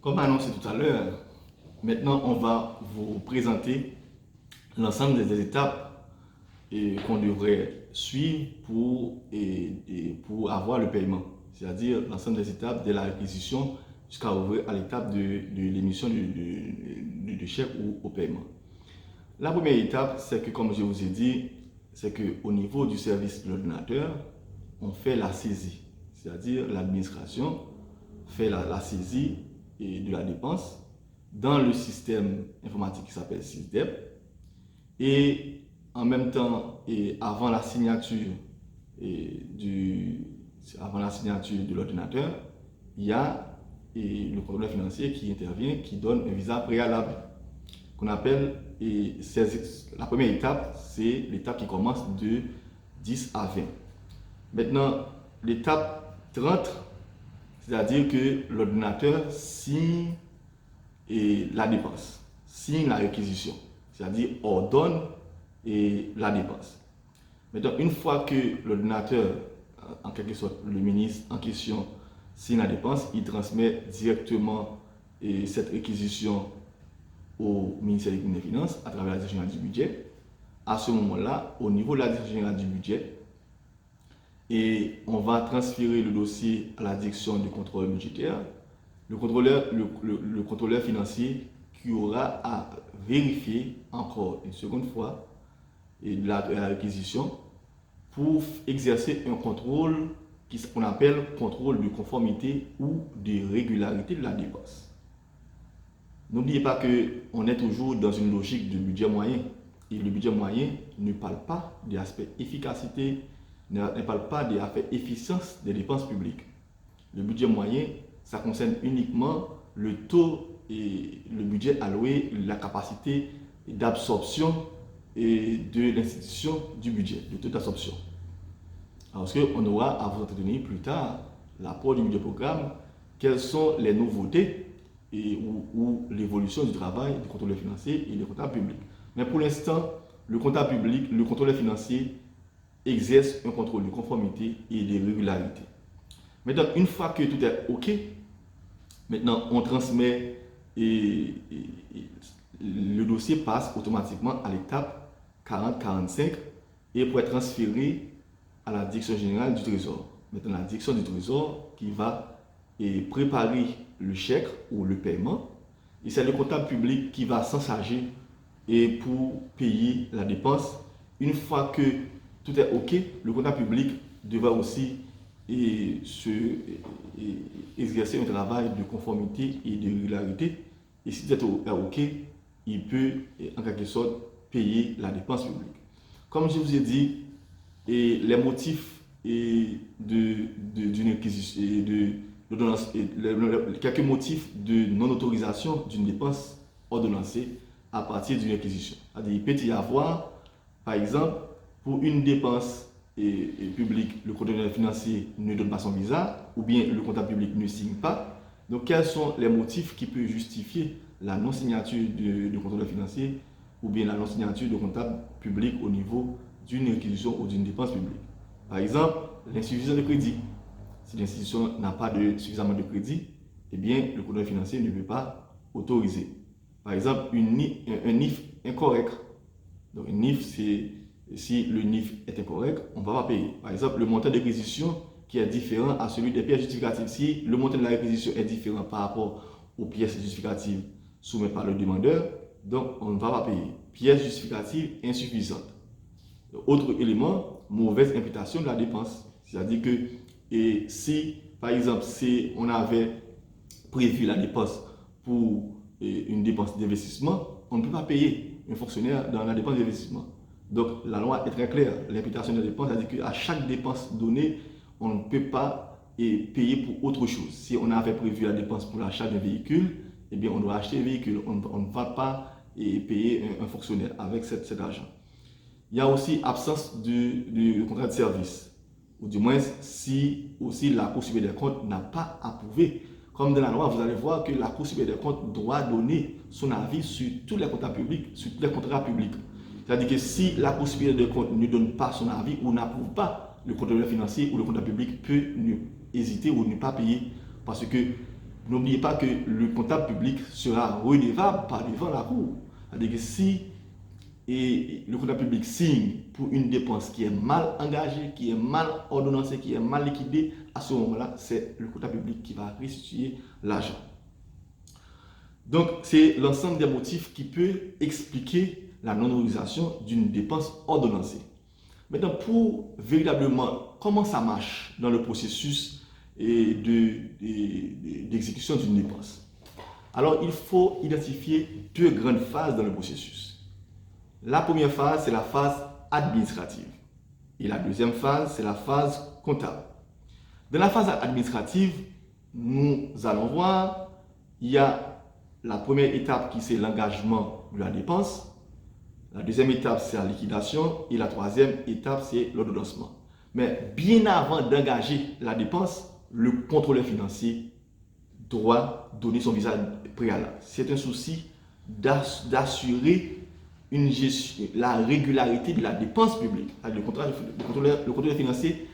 Comme annoncé tout à l'heure, maintenant on va vous présenter l'ensemble des étapes qu'on devrait suivre pour avoir le paiement. C'est-à-dire l'ensemble des étapes de la réquisition jusqu'à ouvrir à l'étape de l'émission de chèque ou au paiement. La première étape, c'est que, comme je vous ai dit, c'est qu'au niveau du service de l'ordinateur, on fait la saisie. C'est-à-dire l'administration fait la saisie de la dépense dans le système informatique qui s'appelle SysDep. Et en même temps, avant la signature de l'ordinateur, il y a le contrôleur financier qui intervient, qui donne un visa préalable qu'on appelle, la première étape, c'est l'étape qui commence de 10 à 20. Maintenant, l'étape 30, c'est-à-dire que l'ordinateur signe la dépense, signe la réquisition, c'est-à-dire ordonne la dépense. Maintenant, une fois que l'ordinateur, en quelque sorte le ministre en question, signe la dépense, il transmet directement cette réquisition au ministère des Finances à travers la direction générale du budget. À ce moment-là, au niveau de la direction générale du budget, on va transférer le dossier à la direction du contrôle budgétaire. Le contrôleur financier qui aura à vérifier encore une seconde fois la réquisition pour exercer un contrôle qu'on appelle contrôle de conformité ou de régularité de la dépense. N'oubliez pas qu'on est toujours dans une logique de budget moyen. Et le budget moyen ne parle pas de l'aspect efficacité, ne parle pas de l'aspect efficience des dépenses publiques. Le budget moyen, ça concerne uniquement le taux et le budget alloué, la capacité d'absorption de l'institution du budget, le taux d'absorption. Parce qu'on aura à vous entretenir plus tard l'apport du budget programme, quelles sont les nouveautés ou l'évolution du travail du contrôleur financier et du comptable public. Mais pour l'instant, le comptable public, le contrôleur financier exerce un contrôle de conformité et de régularité. Maintenant, une fois que tout est OK, maintenant on transmet et le dossier passe automatiquement à l'étape 40-45 et pour être transféré à la direction générale du Trésor. Maintenant, la direction du Trésor qui va préparer le chèque ou le paiement. Et c'est le comptable public qui va s'en charger pour payer la dépense. Une fois que tout est OK, le comptable public devra aussi exercer un travail de conformité et de régularité. Et si tout est OK, il peut en quelque sorte payer la dépense publique. Comme je vous ai dit, les motifs d'une réquisition, quelques motifs de non-autorisation d'une dépense ordonnancée à partir d'une réquisition. Il peut y avoir, par exemple, pour une dépense publique, le contrôleur financier ne donne pas son visa, ou bien le comptable public ne signe pas. Donc, quels sont les motifs qui peuvent justifier la non-signature du contrôleur financier ou bien la non-signature du comptable public au niveau d'une réquisition ou d'une dépense publique? Par exemple, l'insuffisance de crédit. Si l'institution n'a pas suffisamment de crédit, eh bien, le contrôleur financier ne peut pas autoriser. Par exemple, un NIF incorrect. Donc, un NIF, si le NIF est incorrect, on ne va pas payer. Par exemple, le montant de réquisition qui est différent à celui des pièces justificatives. Si le montant de la réquisition est différent par rapport aux pièces justificatives soumises par le demandeur, donc on ne va pas payer. Pièces justificatives insuffisantes. Autre élément, mauvaise imputation de la dépense. C'est-à-dire que si, par exemple, si on avait prévu la dépense pour une dépense d'investissement, on ne peut pas payer un fonctionnaire dans la dépense d'investissement. Donc la loi est très claire, l'imputation de la dépense, c'est-à-dire qu'à chaque dépense donnée, on ne peut pas payer pour autre chose. Si on avait prévu la dépense pour l'achat d'un véhicule, eh bien on doit acheter un véhicule, on ne va pas payer un fonctionnaire avec cet argent. Il y a aussi absence de contrat de service, ou du moins si aussi la Cour supérieure des comptes n'a pas approuvé. Comme dans la loi, vous allez voir que la Cour supérieure des comptes doit donner son avis sur tous les contrats publics, sur tous les contrats publics. C'est-à-dire que si la Cour supérieure des comptes ne donne pas son avis ou n'approuve pas, le contrôleur financier ou le comptable public peut hésiter ou ne pas payer parce que n'oubliez pas que le comptable public sera redevable par devant la Cour. C'est-à-dire que si le comptable public signe pour une dépense qui est mal engagée, qui est mal ordonnancée, qui est mal liquidée, à ce moment-là, c'est le comptable public qui va restituer l'argent. Donc, c'est l'ensemble des motifs qui peut expliquer la non-autorisation d'une dépense ordonnancée. Maintenant, pour véritablement comment ça marche dans le processus d'exécution d'une dépense. Alors, il faut identifier deux grandes phases dans le processus. La première phase, c'est la phase administrative. Et la deuxième phase, c'est la phase comptable. Dans la phase administrative, nous allons voir, il y a la première étape qui c'est l'engagement de la dépense. La deuxième étape, c'est la liquidation. Et la troisième étape, c'est l'ordonnancement. Mais bien avant d'engager la dépense, le contrôleur financier doit donner son visa préalable. C'est un souci d'assurer la régularité de la dépense publique. Le contrôleur financier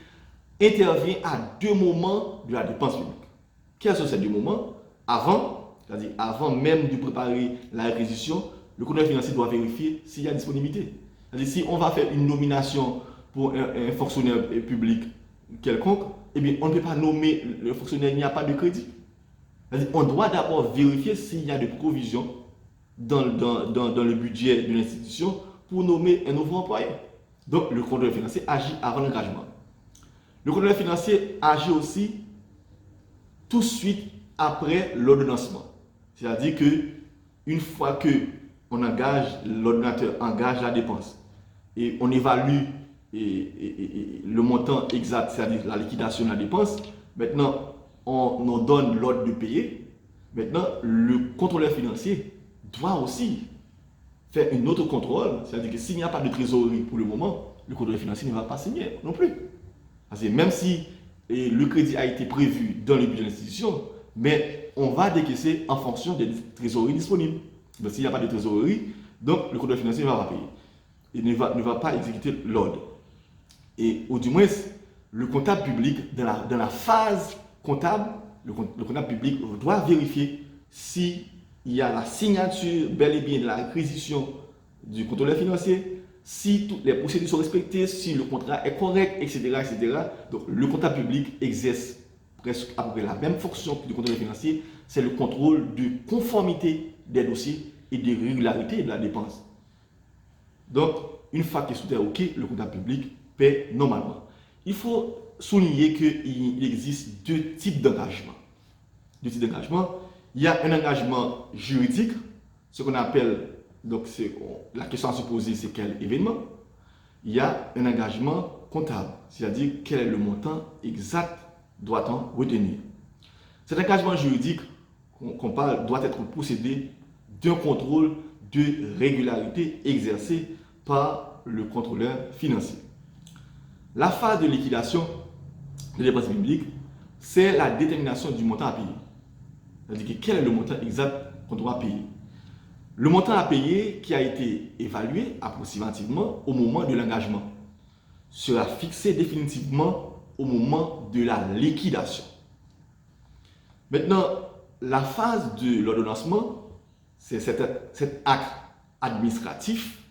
intervient à deux moments de la dépense publique. Quels sont ces deux moments? Avant, c'est-à-dire avant même de préparer la réquisition, le contrôleur financier doit vérifier s'il y a disponibilité. C'est-à-dire si on va faire une nomination pour un fonctionnaire public quelconque, eh bien, on ne peut pas nommer le fonctionnaire, il n'y a pas de crédit. C'est-à-dire on doit d'abord vérifier s'il y a des provisions dans le budget de l'institution pour nommer un nouveau employé. Donc, le contrôleur financier agit avant l'engagement. Le contrôleur financier agit aussi tout de suite après l'ordonnancement. C'est-à-dire que une fois que l'ordonnateur engage la dépense et on évalue le montant exact, c'est-à-dire la liquidation de la dépense, maintenant on donne l'ordre de payer. Maintenant, le contrôleur financier doit aussi faire un autre contrôle, c'est-à-dire que s'il n'y a pas de trésorerie pour le moment, le contrôleur financier ne va pas signer non plus. Parce que même si le crédit a été prévu dans le budget de l'institution, mais on va décaisser en fonction des trésoreries disponibles. Donc s'il n'y a pas de trésorerie, donc le contrôleur financier ne va pas payer. Il ne va pas exécuter l'ordre. Et ou du moins, le comptable public, dans la phase comptable, le comptable public doit vérifier si il y a la signature bel et bien de la réquisition du contrôleur financier, si toutes les procédures sont respectées, si le contrat est correct, etc., etc. Donc, le comptable public exerce presque à peu près la même fonction que le contrôleur financier, c'est le contrôle de conformité des dossiers et de régularité de la dépense. Donc, une fois que tout est OK, le comptable public paie normalement. Il faut souligner qu'il existe deux types d'engagement. Il y a un engagement juridique, ce qu'on appelle, donc la question à se poser, c'est quel événement. Il y a un engagement comptable, c'est-à-dire quel est le montant exact doit-on retenir. Cet engagement juridique qu'on parle doit être procédé d'un contrôle de régularité exercé par le contrôleur financier. La phase de liquidation de dépenses publiques, c'est la détermination du montant à payer. C'est-à-dire quel est le montant exact qu'on doit payer. Le montant à payer qui a été évalué approximativement au moment de l'engagement sera fixé définitivement au moment de la liquidation. Maintenant, la phase de l'ordonnancement, c'est cet acte administratif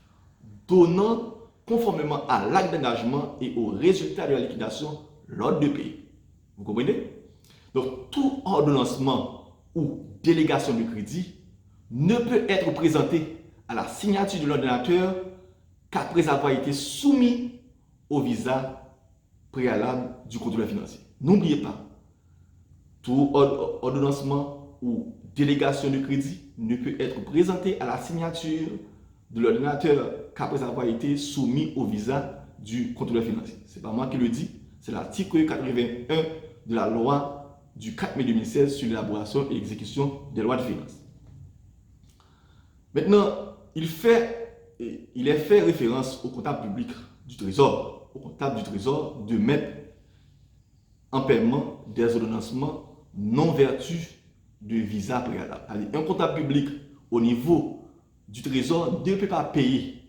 donnant conformément à l'acte d'engagement et au résultat de la liquidation l'ordre de payer. Vous comprenez? Donc, tout ordonnancement ou délégation de crédit ne peut être présenté à la signature de l'ordonnateur qu'après avoir été soumis au visa préalable du contrôleur financier. N'oubliez pas, tout ordonnancement ou délégation de crédit ne peut être présenté à la signature de l'ordonnateur qu'après avoir été soumis au visa du contrôleur financier. Ce n'est pas moi qui le dis, c'est l'article 81 de la loi du 4 mai 2016 sur l'élaboration et l'exécution des lois de finances. Maintenant, il est fait référence au comptable public du Trésor, de mettre en paiement des ordonnancements non vertus de visa préalable. Un comptable public au niveau du Trésor ne peut pas payer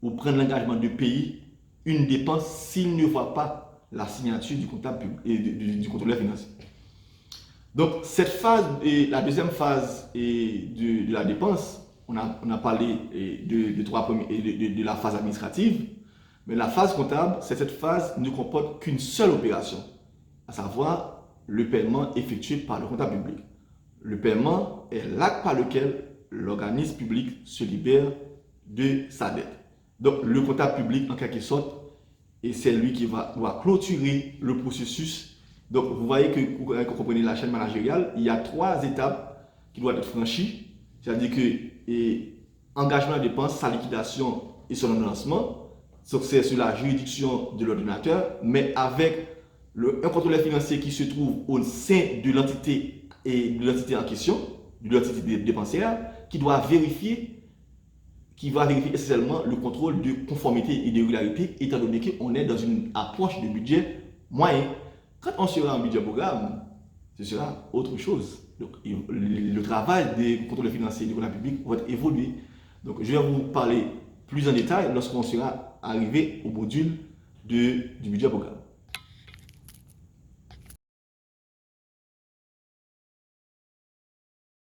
ou prendre l'engagement de payer une dépense s'il ne voit pas la signature du comptable public et du contrôleur financier. Donc, cette phase, et la deuxième phase de la dépense, on a parlé de la phase administrative, mais la phase comptable, cette phase ne comporte qu'une seule opération, à savoir le paiement effectué par le comptable public. Le paiement est l'acte par lequel l'organisme public se libère de sa dette. Donc, le comptable public, en quelque sorte, et c'est lui qui doit clôturer le processus. Donc, vous voyez que vous comprenez la chaîne managériale, il y a 3 étapes qui doivent être franchies. C'est-à-dire que engagement de dépense, sa liquidation et son lancement, c'est sur la juridiction de l'ordinateur, mais avec un contrôleur financier qui se trouve au sein de l'entité en question, de l'entité dépensière, qui va vérifier essentiellement le contrôle de conformité et de régularité, étant donné qu'on est dans une approche de budget moyen. Quand on sera en budget programme, ce sera autre chose. Donc, le travail des contrôleurs financiers et du comptable public va évoluer. Donc, je vais vous parler plus en détail lorsqu'on sera arrivé au module du budget programme.